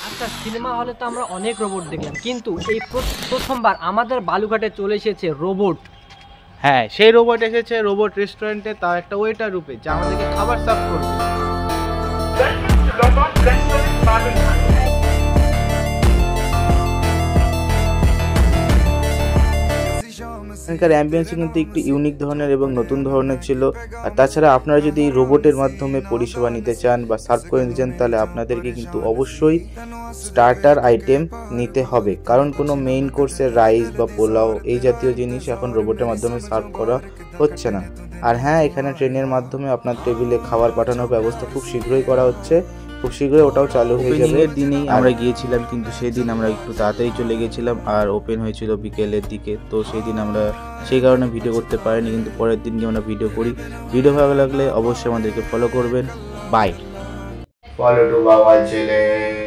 আচ্ছা, সিনেমা হলে তো আমরা অনেক রোবট দেখলাম, কিন্তু এই প্রথমবার আমাদের বালুঘাটে চলে এসেছে রোবট। হ্যাঁ, সেই রোবট এসেছে রোবট রেস্টুরেন্টে, তার একটা ওয়েটার রূপে, যা আমাদেরকে খাবার সার্ভ করবে। এখানকার অ্যাম্বিয়েন্সও কিন্তু একটু ইউনিক ধরনের এবং নতুন ধরনের ছিল। আর তাছাড়া আপনারা যদি এই রোবটের মাধ্যমে পরিষেবা নিতে চান বা সার্ভ করে নিতে চান, তাহলে আপনাদেরকে কিন্তু অবশ্যই স্টার্টার আইটেম নিতে হবে, কারণ কোনো মেইন কোর্সের রাইস বা পোলাও এই জাতীয় জিনিস এখন রোবটের মাধ্যমে সার্ভ করা হচ্ছে না। আর হ্যাঁ, এখানে ট্রেনের মাধ্যমে আপনার টেবিলে খাবার পাঠানোর ব্যবস্থা খুব শীঘ্রই করা হচ্ছে, খুব শীঘ্রই ওটাও চালু হয়ে যাবে। ওপেনিংয়ের দিনেই আমরা গিয়েছিলাম, কিন্তু সেই দিন আমরা একটু তাড়াতাড়ি চলে গেছিলাম আর ওপেন হয়েছিল বিকেলের দিকে, তো সেই দিন আমরা সেই কারণে ভিডিও করতে পারিনি, কিন্তু পরের দিনকে আমরা ভিডিও করি। ভিডিও ভালো লাগলে অবশ্যই আমাদেরকে ফলো করবেন। বাই। ফলো টু বাবা চ্যানেল।